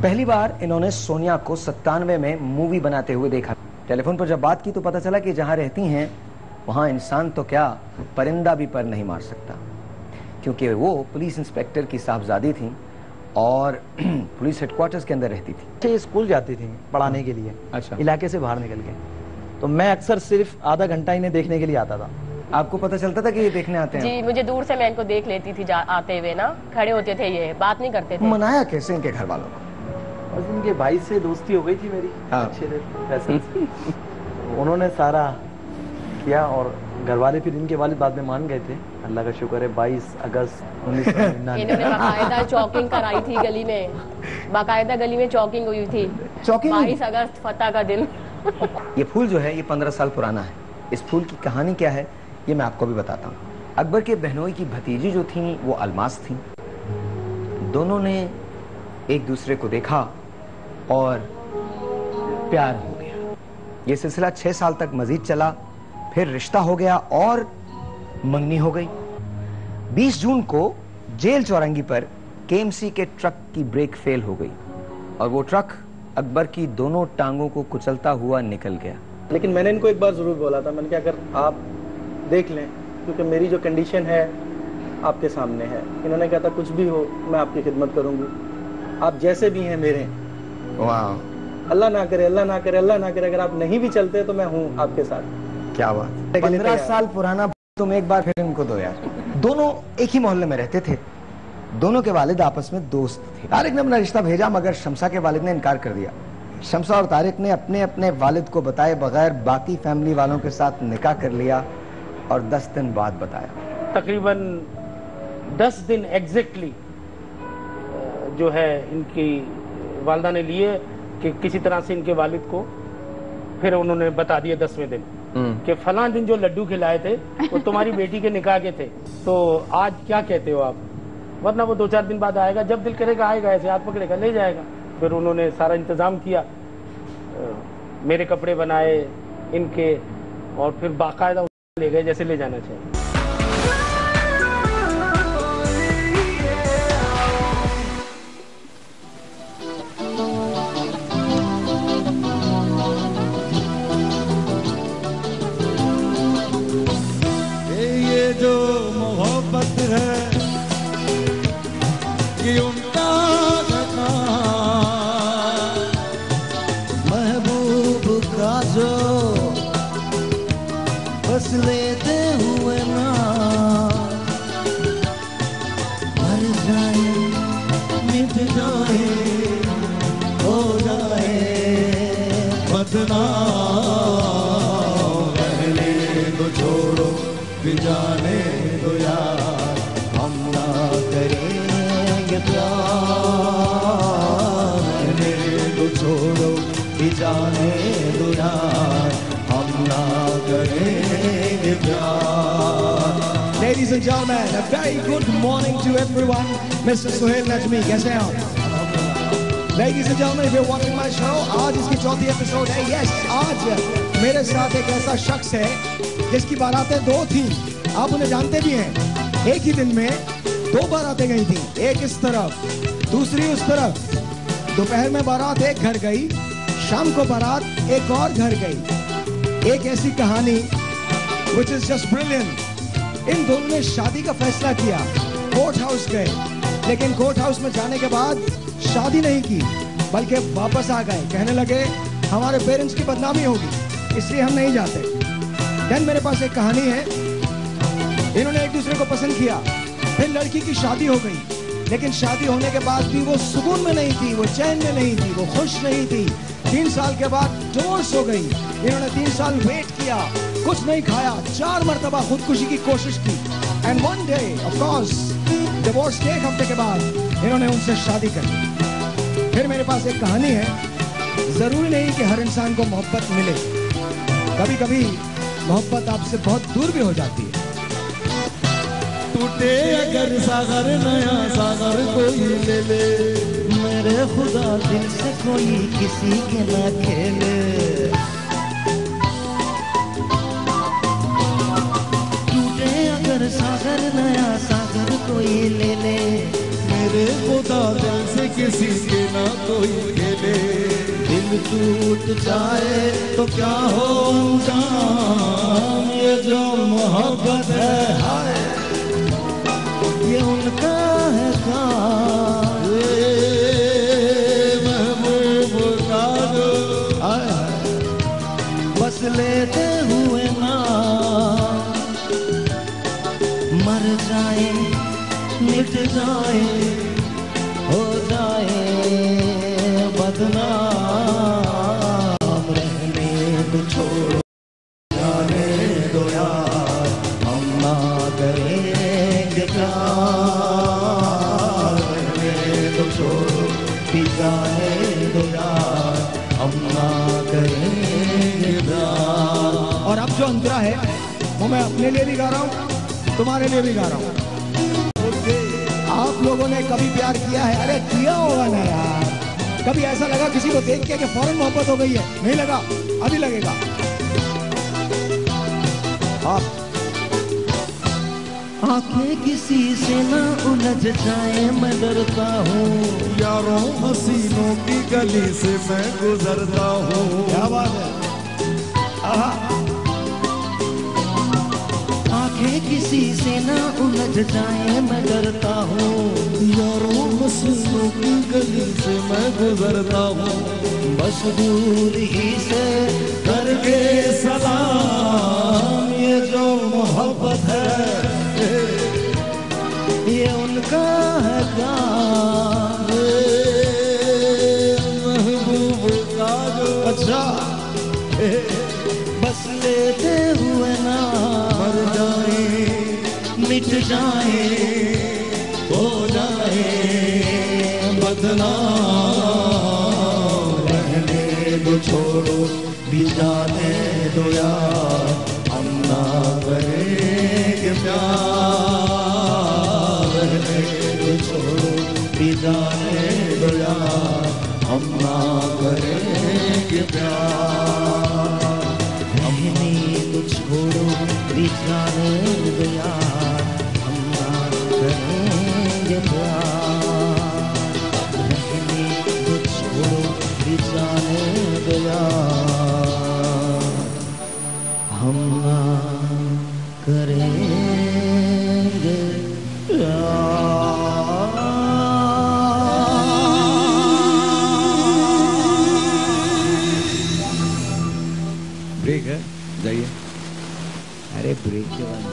पहली बार इन्होंने सोनिया को 97 में मूवी बनाते हुए देखा। टेलीफोन पर जब बात की तो पता चला कि जहां रहती हैं वहां इंसान तो क्या, परिंदा भी पर नहीं मार सकता, क्योंकि वो पुलिस इंस्पेक्टर की साहबजादी थी और पुलिस हेडक्वार्टर्स के अंदर रहती थी। स्कूल जाती थी पढ़ाने के लिए, अच्छा, इलाके से बाहर निकल के, तो मैं अक्सर सिर्फ आधा घंटा इन्हें देखने के लिए आता था। आपको पता चलता था कि ये देखने आते हैं? जी, मुझे दूर से मैं इनको देख लेती थी आते हुए ना, खड़े होते थे, ये बात नहीं करते थे। मनाया कैसे इनके घर वालों को? बस इनके भाई से दोस्ती हो गई थी मेरी, हाँ। अच्छे फैशन से। उन्होंने सारा किया और घर वाले फिर इनके वालिद बाद में मान गए थे, अल्लाह का शुक्र है। 22 अगस्त 1999 इन्होंने बाकायदा चौकिंग कराई थी गली में, बाकायदा गली में चौकिंग हुई थी। चौकिंग? 22 अगस्त फतह का दिन। ये फूल जो है ये 15 साल पुराना है। इस फूल की कहानी क्या है ये मैं आपको भी बताता हूँ। अकबर के बहनोई की भतीजी जो थी वो अलमास थी। दोनों ने एक दूसरे को देखा और प्यार हो गया। ये सिलसिला 6 साल तक मजीद चला, फिर रिश्ता हो गया और मंगनी हो गई। 20 जून को जेल चौरंगी पर केएमसी के ट्रक की ब्रेक फेल हो गई और वो ट्रक अकबर की दोनों टांगों को कुचलता हुआ निकल गया। लेकिन मैंने इनको एक बार जरूर बोला था, मैंने कहा अगर आप देख लें, क्योंकि मेरी जो कंडीशन है आपके सामने है। इन्होंने कहा था कुछ भी हो मैं आपकी खिदमत करूंगी, आप जैसे भी हैं मेरे। वाह, अल्लाह ना करे, अल्लाह ना करे, अल्लाह ना करे, अगर आप नहीं भी चलते तो मैं हूँ आपके साथ। क्या बात। 15 साल पुराना तुम एक बार फिर इनको दो यार। दोनों एक ही मोहल्ले में रहते थे, दोनों के वालिद आपस में दोस्त थे। तारिक ने अपना रिश्ता भेजा मगर शमसा के वालिद ने इनकार कर दिया। शमसा और तारिक ने अपने अपने वालिद को बताए बगैर बाकी फैमिली वालों के साथ निकाह कर लिया और 10 दिन बाद बताया। तकरीबन 10 दिन एग्जैक्टली जो है इनकी वालदा ने लिए कि किसी तरह से इनके वालिद को फिर उन्होंने बता दिया 10वें दिन कि फलां दिन जो लड्डू खिलाए थे वो तुम्हारी बेटी के निकाह के थे, तो आज क्या कहते हो आप, वरना वो 2-4 दिन बाद आएगा, जब दिल करेगा आएगा, ऐसे हाथ पकड़ेगा ले जाएगा। फिर उन्होंने सारा इंतजाम किया, मेरे कपड़े बनाए इनके और फिर बाकायदा ले गए जैसे ले जाना चाहिए। ये जो मोहब्बत है ये उनका महबूब का जो बस लेते हुए ना मर जाए, मिट जाए, हो जाए बदनाम, रहने को छोड़ो भी जाने दो यार, हम ना करेंगे प्यार, रहने को छोड़ो भी जाने दो यार, हम ना करेंगे प्यार। Ladies and gentlemen, a very good morning to everyone. Mr. Suhail Najmi, कैसे हैं आप? Ladies and gentlemen, if you're watching my show, आज इसकी 4थी एपिसोड है। Yes, आज मेरे साथ एक ऐसा शख्स है जिसकी बारातें 2 थी, आप उन्हें जानते भी हैं। एक ही दिन में 2 बारातें गई थी, एक इस तरफ दूसरी उस तरफ। दोपहर में बारात एक घर गई, शाम को बारात एक और घर गई। एक ऐसी कहानी which is just brilliant। इन दोनों ने शादी का फैसला किया, कोर्ट हाउस गए, लेकिन कोर्ट हाउस में जाने के बाद शादी नहीं की बल्कि वापस आ गए। कहने लगे हमारे पेरेंट्स की बदनामी होगी इसलिए हम नहीं जाते। देन मेरे पास एक कहानी है, इन्होंने एक दूसरे को पसंद किया, फिर लड़की की शादी हो गई, लेकिन शादी होने के बाद भी वो सुकून में नहीं थी, वो चैन में नहीं थी, वो खुश नहीं थी। 3 साल के बाद डिवोर्स हो गई। इन्होंने 3 साल वेट किया, कुछ नहीं खाया, 4 मरतबा खुदकुशी की कोशिश की। And one day of course divorce के 1 हफ्ते के बाद इन्होंने उनसे शादी कर ली। फिर मेरे पास एक कहानी है, जरूरी नहीं कि हर इंसान को मोहब्बत मिले, कभी कभी मोहब्बत आपसे बहुत दूर भी हो जाती है। टूटे अगर सागर नया सागर कोई ले ले, मेरे खुदा दिल से कोई किसी के ना खेले। टूटे अगर सागर नया सागर कोई ले ले, मेरे खुदा दिल से किसी के ना कोई खेले। दिल टूट जाए तो क्या हो अंजाम, ये जो मोहब्बत है हाय ये उनका है काम। महबूब का जो बस लेते हुए ना मर जाए मिट जाए हो जाए बदनाम। रहने तो छोड़ो जाने दो यार, हम ना करेंगे प्यार। रहने तो छोड़ो भी जाने दो यार, हम ना करेंगे प्यार। और अब जो अंतरा है वो मैं अपने लिए भी गा रहा हूँ, तुम्हारे लिए भी गा रहा हूँ। आप लोगों ने कभी प्यार किया है? अरे किया होगा ना यार। कभी ऐसा लगा किसी को देख के कि फौरन मोहब्बत हो गई है? नहीं लगा, अभी लगेगा। आप आंखें किसी से ना उलझ जाए मैं डरता हूँ, यारों हसीनों की गली से मैं गुजरता हूँ। क्या बात है। आहा। आंखें किसी से ना उलझ जाए मैं डरता हूँ, यारों हसीनों की गली से मैं गुजरता हूँ। बस दूर ही से करके सलाम, ये जो मोहब्बत है ये उनका है काम। महबूब का जो अच्छा बस लेते हुए ना मर जाए मिट जाए हो जाए बदनाम। रहने दो छोड़ो भी जाने दो यार, हम ना करेंगे प्यार। छोड़ो भी जाने दो यार, हम ना करेंगे प्यार। रहने तो छोड़ो भी जाने दो यार, हम ना करेंगे प्यार। रहने तो छोड़ो भी जाने दो यार, हम ना करेंगे प्यार। ब्रेक है, जाइए। अरे ब्रेक के बाद